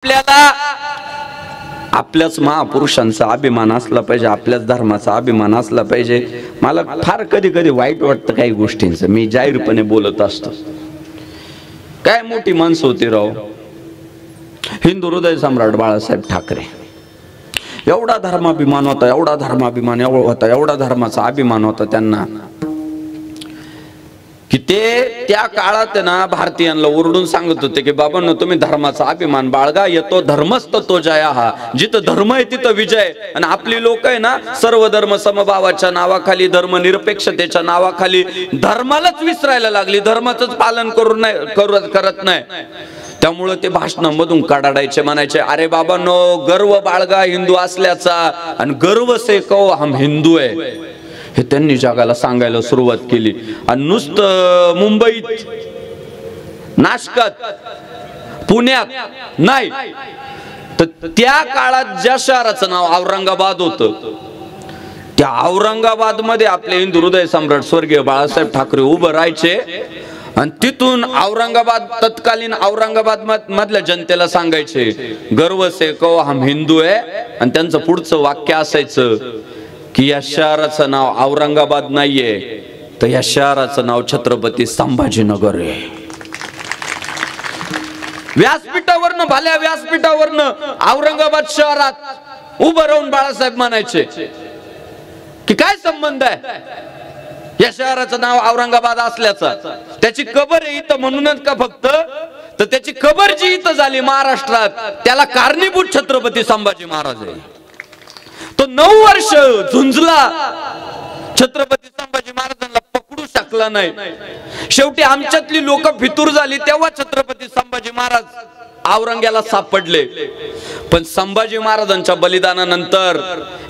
आपल्याला आपल्याच महापुरुषांचा अभिमान असला पाहिजे, आपल्याच धर्माचा अभिमान असला पाहिजे। मला फार कधी कधी वाईट वाटतं काही गोष्टींचं, मी जाहीरपणे बोलत असतो। काय मोठी माणसं होती राव, हिंदू हृदय सम्राट बाळासाहेब ठाकरे। एवढा धर्माभिमान होता, एवढा धर्माभिमान होता, एवढा धर्माचा अभिमान होता त्यांना की ते त्या काळात ना भारतीयांना ओरडून सांगत होते की बाबांनो, तुम्ही धर्माचा अभिमान बाळगा, येतो धर्मस्त तो जया हा, जिथं धर्म आहे तिथं विजय। आणि आपली लोक आहे ना, सर्व धर्म समभावाच्या नावाखाली, धर्मनिरपेक्षतेच्या नावाखाली धर्मालाच विसरायला लागली, धर्माचंच पालन करत नाही। त्यामुळे ते भाषणांमधून काढायचे, म्हणायचे अरे बाबांनो, गर्व बाळगा हिंदू असल्याचा, आणि गर्व से कहो हम हिंदू आहे, हे त्यांनी जगाला सांगायला सुरुवात केली। आणि नुसतं मुंबईत, नाशकात, पुण्यात नाही, तर त्या काळात ज्या शहराचं नाव औरंगाबाद होतं, त्या औरंगाबाद मध्ये आपले हिंदू हृदय सम्राट स्वर्गीय बाळासाहेब ठाकरे उभं राहायचे। आणि तिथून औरंगाबाद, तत्कालीन औरंगाबाद मधल्या जनतेला सांगायचे गर्व से कहो हम हिंदू आहे। आणि त्यांचं पुढचं वाक्य असायचं की या शहराचं नाव औरंगाबाद नाहीये, तर या शहराचं नाव छत्रपती संभाजीनगर आहे। व्यासपीठावरनं, भल्या व्यासपीठावरनं औरंगाबाद शहरात उभं राहून बाळासाहेब म्हणायचे की काय संबंध आहे या शहराचं नाव औरंगाबाद असल्याचा, त्याची कबर आहे इथं म्हणूनच का फक्त, तर त्याची कबर जी इथं झाली महाराष्ट्रात, त्याला कारणीभूत छत्रपती संभाजी महाराज आहे। तो 9 वर्ष झुंजला, छत्रपती संभाजी महाराजांना पकडू शकला नाही। शेवटी आमच्यातली लोक फितूर झाली, तेव्हा छत्रपती संभाजी महाराज औरंग्याला सापडले। पण संभाजी महाराजांच्या बलिदानानंतर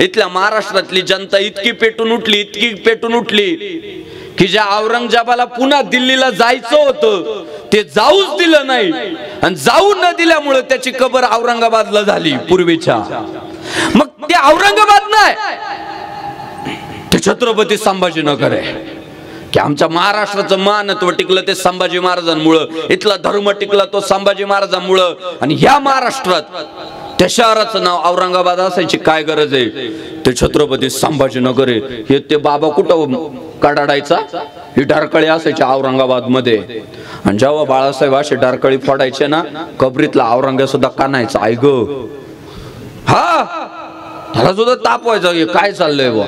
इथल्या महाराष्ट्रातली जनता इतकी पेटून उठली, इतकी पेटून उठली की ज्या औरंगजेबाला पुन्हा दिल्लीला जायचं होतं ते जाऊच दिलं नाही, आणि जाऊ न दिल्यामुळे त्याची कबर औरंगाबादला झाली पूर्वीच्या। मग ते औरंगाबाद नाही, ते छत्रपती संभाजीनगर आहे की आमच्या महाराष्ट्राचं मानत्व टिकलं ते संभाजी महाराजांमुळं, इथला धर्म टिकला तो संभाजी महाराजांमुळं। आणि ह्या महाराष्ट्रात त्या शहराचं नाव औरंगाबाद असायची काय गरज आहे, ते छत्रपती संभाजीनगर आहे। हे ते बाबा कुठं काढायचा, ही ढारकळी असायची औरंगाबाद मध्ये। आणि जेव्हा बाळासाहेब असे ढारकळी फोडायचे ना, कबरीतला औरंग्या सुद्धा कानायचा, ऐक हा, त्याला सुद्धा ताप व्हायचा काय चाललंय बा।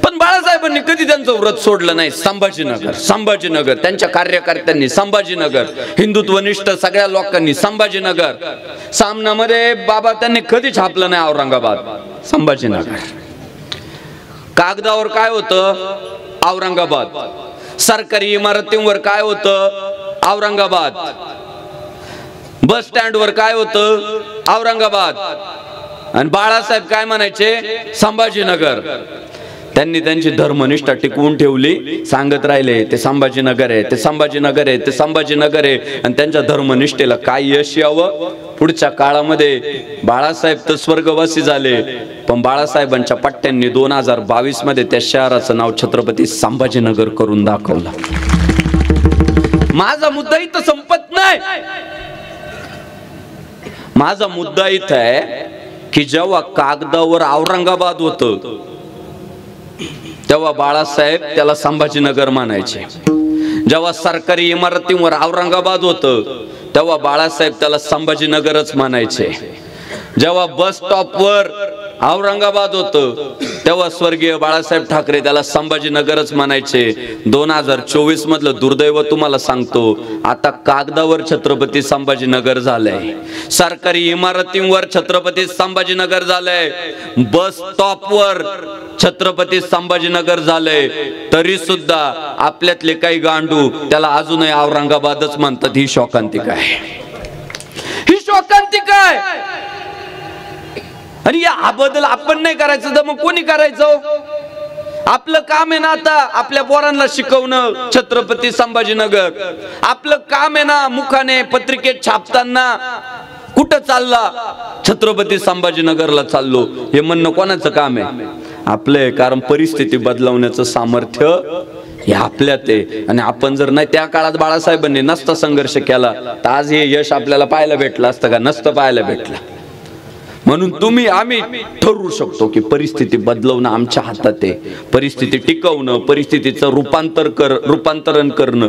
पण बाळासाहेबांनी कधी त्यांचं व्रत सोडलं नाही। संभाजीनगर, संभाजीनगर, त्यांच्या कार्यकर्त्यांनी संभाजीनगर, हिंदुत्वनिष्ठ सगळ्या लोकांनी संभाजीनगर। सामनामध्ये बाबा त्यांनी कधी छापलं नाही औरंगाबाद, संभाजीनगर। कागदावर काय होतं, औरंगाबाद। सरकारी इमारतींवर काय होतं, औरंगाबाद। बस स्टँडवर काय होतं, औरंगाबाद। आणि बाळासाहेब काय म्हणायचे, संभाजीनगर। त्यांनी त्यांची धर्मनिष्ठा टिकवून ठेवली, सांगत राहिले ते संभाजीनगर आहे, ते संभाजीनगर आहे, ते संभाजीनगर आहे। आणि त्यांच्या धर्मनिष्ठेला काय यश यावं, पुढच्या काळामध्ये बाळासाहेब तर स्वर्गवासी झाले, पण बाळासाहेबांच्या पट्ट्यांनी 2022 मध्ये त्या शहराचं नाव छत्रपती संभाजीनगर करून दाखवलं। माझा मुद्दा इथं संपत नाही, माझा मुद्दा इथं आहे की जेव्हा कागदावर औरंगाबाद होतं तेव्हा बाळासाहेब त्याला संभाजीनगर मानायचे। जेव्हा सरकारी इमारतींवर औरंगाबाद होतं तेव्हा बाळासाहेब त्याला संभाजीनगरच मानायचे। जेव्हा बस स्टॉपवर औरंगाबाद होतं तेव्हा स्वर्गीय बाळासाहेब ठाकरे त्याला संभाजीनगरच म्हणायचे। 2024 मधलं दुर्दैव तुम्हाला सांगतो, आता कागदावर छत्रपती संभाजीनगर झालंय, सरकारी इमारतींवर छत्रपती संभाजीनगर झालंय, बस स्टॉपवर छत्रपती संभाजीनगर झालंय, तरी सुद्धा आपल्यातले काही गांडू त्याला अजूनही औरंगाबादच म्हणतात। ही शोकांतिका आहे, ही शोकांतिका आहे। आणि या बदल आपण नाही करायचं तर मग कोणी करायचं? आपलं काम आहे ना आता आपल्या पोरांना शिकवणं छत्रपती संभाजीनगर। आपलं काम आहे ना मुखाने पत्रिकेत छापताना कुठं चालला, छत्रपती संभाजीनगरला चाललो, हे म्हणणं कोणाचं काम आहे? आपलं। कारण परिस्थिती बदलवण्याचं सामर्थ्य हे आपल्यात आहे. आणि आपण जर नाही त्या काळात बाळासाहेबांनी नसता संघर्ष केला तर आज हे यश आपल्याला पाहायला भेटलं असतं का? नसतं पाहायला भेटलं. म्हणून तुम्ही आम्ही ठरवू शकतो की परिस्थिती बदलवणं आमच्या हातात आहे. परिस्थिती टिकवणं, परिस्थितीचं रूपांतरण करणं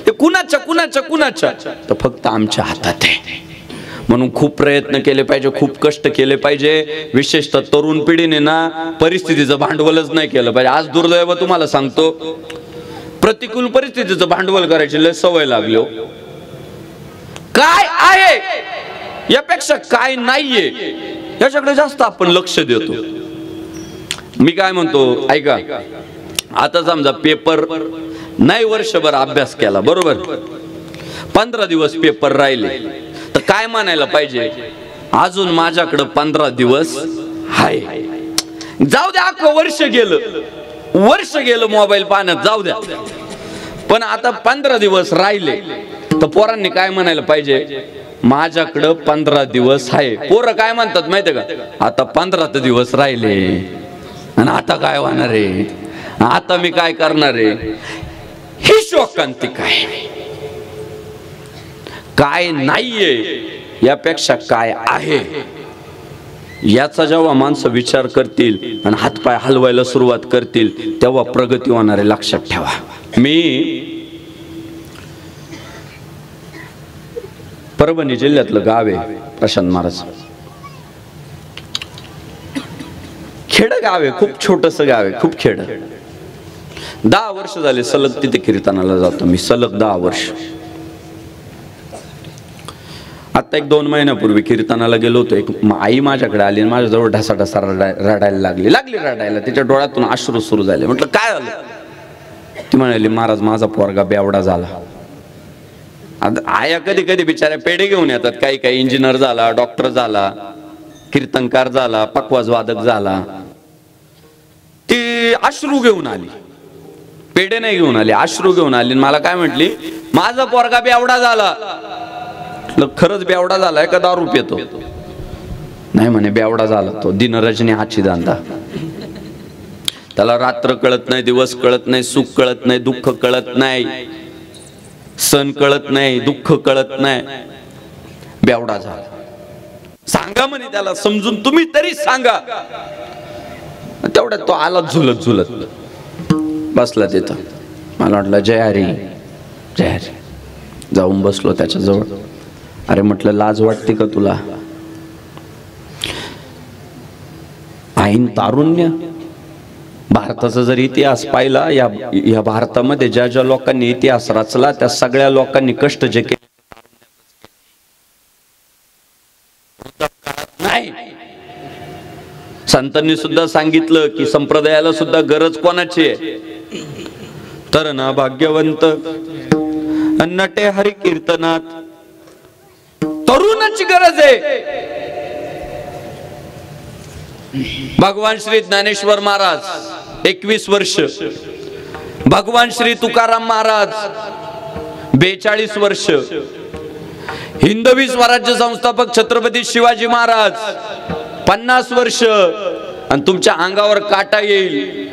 हे कुणाच्या तर फक्त आमच्या हातात आहे. म्हणून खूप प्रयत्न केले पाहिजे, खूप कष्ट केले पाहिजे. विशेषतः तरुण पिढीने ना परिस्थितीचं भांडवलच नाही केलं पाहिजे. आज दुर्दैव तुम्हाला सांगतो, प्रतिकूल परिस्थितीचं भांडवल करायची लय सवय लागली. काय आहे यापेक्षा काय नाहीये याच्याकडे जास्त आपण लक्ष देतो. मी काय म्हणतो ऐका, आता समजा पेपर नाही वर्षभर अभ्यास केला बरोबर, 15 दिवस पेपर राहिले तर काय म्हणायला पाहिजे? अजून माझ्याकडे 15 दिवस आहे. जाऊ द्या, अख्खं वर्ष गेलं मोबाईल पाहण्यात, जाऊ द्या. पण आता 15 दिवस राहिले तर पोरांनी काय म्हणायला पाहिजे? माझ्याकडं 15 दिवस आहे. पोरं काय म्हणतात माहितीये का? आता 15 दिवस राहिले आणि आता काय होणार आहे, आता मी काय करणार आहे. ही शोकांती काय नाहीये यापेक्षा काय आहे याचा जेव्हा माणसं विचार करतील आणि हातपाय हलवायला सुरुवात करतील तेव्हा प्रगती होणार आहे. लक्षात ठेवा. मी परभणी जिल्ह्यातलं गाव आहे प्रशांत महाराज, खेड गाव आहे, खूप छोटस गाव आहे, खूप खेड. 10 वर्ष झाले सलग तिथे कीर्तनाला जातो मी, सलग 10 वर्ष. आता 1-2 महिन्यापूर्वी कीर्तनाला गेलो होतो. एक आई माझ्याकडे आली आणि माझ्याजवळ ढासा रडायला लागली रडायला. तिच्या डोळ्यातून अश्रू सुरू झाले. म्हटलं काय झालं? ती म्हणाली, महाराज माझा पोरगा बेवडा झाला. आया कधी कधी बिचाऱ्या पेढे घेऊन येतात, काही इंजिनियर झाला, डॉक्टर झाला, कीर्तनकार झाला, पखवाज वादक झाला. ती अश्रू घेऊन आली, पेढे नाही घेऊन आली, अश्रू घेऊन आली. मला काय म्हटली? माझा पोरगा बेवडा झाला. खरंच बेवडा झालाय का दारू पितो? नाही म्हणे बेवडा झाला तो, दिनरजनी हाची दांदा. त्याला रात्र कळत नाही, दिवस कळत नाही, सुख कळत नाही, दुःख कळत नाही, सण कळत नाही, दुःख कळत नाही, बेवडा झाला. सांगा म्हणे त्याला समजून, तुम्ही तरी सांगा. तेवढ्यात तो आला झुलत बसला तिथं. मला वाटलं जय हरी जय हरी. जाऊन बसलो त्याच्या जवळ. अरे म्हटलं लाज वाटते का तुला? ऐन तारुण्य भारताचा जर इतिहास पाहिला, या भारतामध्ये ज्या ज्या लोकांनी इतिहास रचला त्या सगळ्या लोकांनी कष्ट जे केले नाही. संतांनी सुद्धा सांगितलं की संप्रदायाला सुद्धा गरज कोणाची आहे? तर ना भाग्यवंत नटे हरी कीर्तनात तरुणाची गरज आहे. भगवान श्री ज्ञानेश्वर महाराज 21 वर्ष, भगवान श्री तुकाराम महाराज 42 वर्ष, हिंदवी स्वराज्य संस्थापक छत्रपती शिवाजी महाराज 50 वर्ष, आणि तुमच्या अंगावर काटा येईल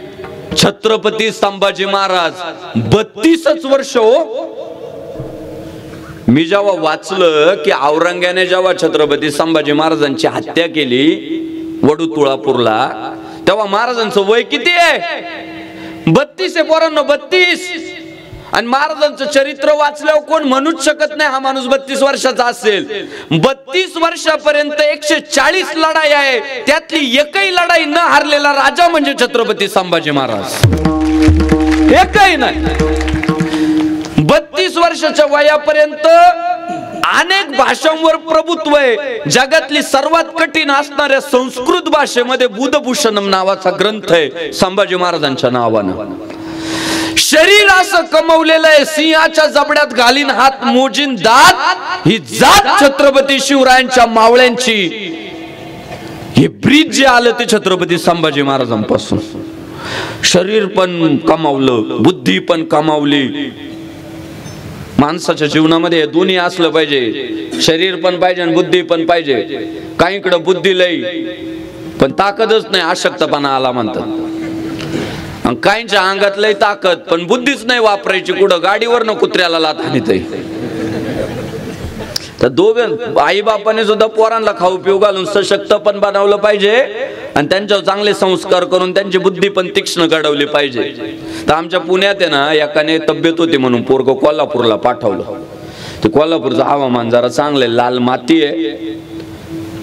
छत्रपती संभाजी महाराज 32 वर्ष. हो, मी जेव्हा वाचलं की औरंग्याने जेव्हा छत्रपती संभाजी महाराजांची हत्या केली वडू तुळापूरला, तेव्हा महाराजांचं वय किती आहे? 32 आहे पोरांनो, 32. आणि महाराजांचं चरित्र वाचल्यावर कोण म्हणूच शकत नाही हा माणूस 32 वर्षाचा असेल. 32 वर्षापर्यंत 140 लढाई आहे, त्यातली एकही लढाई न हारलेला राजा म्हणजे छत्रपती संभाजी महाराज. एकही नाही. 32 वर्षाच्या वयापर्यंत अनेक भाषांवर प्रभुत्व आहे. जगातली सर्वात कठीण असणाऱ्या संस्कृत भाषेमध्ये बुधभूषणम नावाचा ग्रंथ आहे संभाजी महाराजांच्या नावानं. शरीर असं कमवलेलं आहे, सिंहाच्या जबड्यात घालीन हात मोजीन दात, ही जात छत्रपती शिवरायांच्या मावळ्यांची. हे ब्रिज जे आलं ते छत्रपती संभाजी महाराजांपासून. शरीर पण कमावलं, बुद्धी पण कमावली. माणसाच्या जीवनामध्ये दोन्ही असलं पाहिजे, शरीर पण पाहिजे आणि बुद्धी पण पाहिजे. काहीकडे बुद्धी लई पण ताकदच नाही, अशक्तपणा आला म्हणतात. काहींच्या अंगात लय ताकद पण बुद्धीच नाही वापरायची, कुठं गाडीवरनं कुत्र्याला लाथ हाणीत. तर दोघं आई बापाने सुद्धा पोरांना खाऊ पिऊ घालून सशक्त पण बनवलं पाहिजे आणि त्यांच्यावर चांगले संस्कार करून त्यांची बुद्धी पण तीक्ष्ण घडवली पाहिजे. तर आमच्या पुण्यात आहे ना, एकाने तब्येत होती म्हणून पोरग कोल्हापूरला पाठवलं. ते कोल्हापूरचं हवामान जरा चांगलं, लाल माती आहे.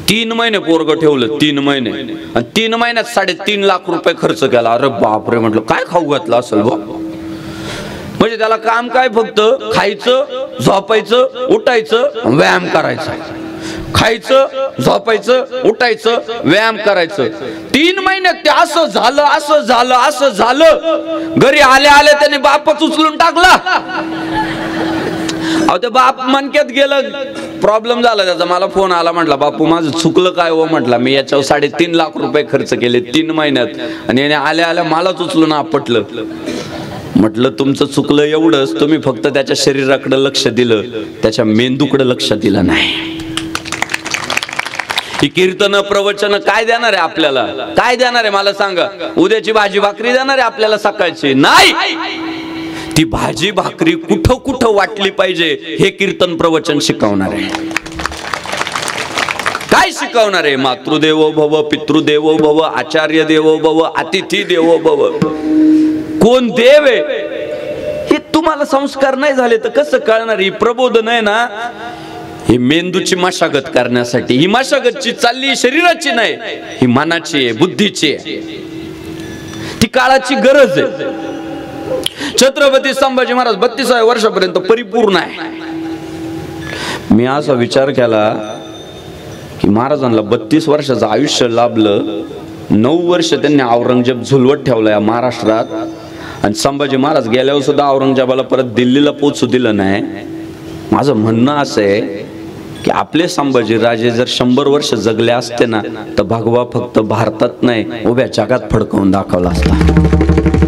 3 महिने पोरग ठेवलं, 3 महिने, आणि 3 महिन्यात 3.5 लाख रुपये खर्च केला. अरे बापरे म्हटलं, काय खाऊ घातलं असेल बा. म्हणजे त्याला काम काय, फक्त खायचं, झोपायचं, उठायचं, व्यायाम करायचा. खायचं, झोपायचं, उठायचं, व्यायाम करायचं. 3 महिन्यात ते असं झालं, असं झालं, असं झालं. घरी आले आले त्याने बापच उचलून टाकला. अहो ते बाप मनक्यात गेलं, प्रॉब्लेम झाला त्याचा. मला फोन आला, म्हटला बापू माझं चुकलं काय हो. म्हटलं मी याच्यावर 3.5 लाख रुपये खर्च केले 3 महिन्यात आणि याने आल्या आल्या मलाच उचलून आपटलं. म्हटलं तुमचं चुकलं एवढंच, तुम्ही फक्त त्याच्या शरीराकडे लक्ष दिलं, त्याच्या मेंदूकडे लक्ष दिलं नाही. ही कीर्तन प्रवचन काय देणार आहे आपल्याला? काय देणार आहे मला सांगा? उद्याची भाजी भाकरी देणार आहे आपल्याला सकाळची? नाही. ती भाजी भाकरी कुठं कुठं वाटली पाहिजे हे कीर्तन प्रवचन शिकवणार आहे. काय शिकवणार आहे? मातृदेवो भव, पितृदेवो भव, आचार्य देवो भव, अतिथी देवो भव. कोण देव आहे हे तुम्हाला संस्कार नाही झाले तर कसं कळणार? ही प्रबोधन आहे ना, ही मेंदूची मशागत करण्यासाठी. ही मशागतची चालली शरीराची नाही, ही मनाची आहे, बुद्धीची आहे. ती काळाची गरज आहे. छत्रपती संभाजी महाराज 32व्या वर्षापर्यंत परिपूर्ण आहे. मी असा विचार केला की महाराजांना 32 वर्षाचं आयुष्य लाभलं. 9 वर्ष त्यांनी औरंगजेब झुलवत ठेवला या महाराष्ट्रात, आणि संभाजी महाराज गेल्यावर सुद्धा औरंगजेबाला परत दिल्लीला पोहोचू दिलं नाही. माझं म्हणणं असं आहे की आपले संभाजी राजे जर 100 वर्ष जगले असते ना, तर भगवा फक्त भारतात नाही उभ्या जगात फडकवून दाखवला असता.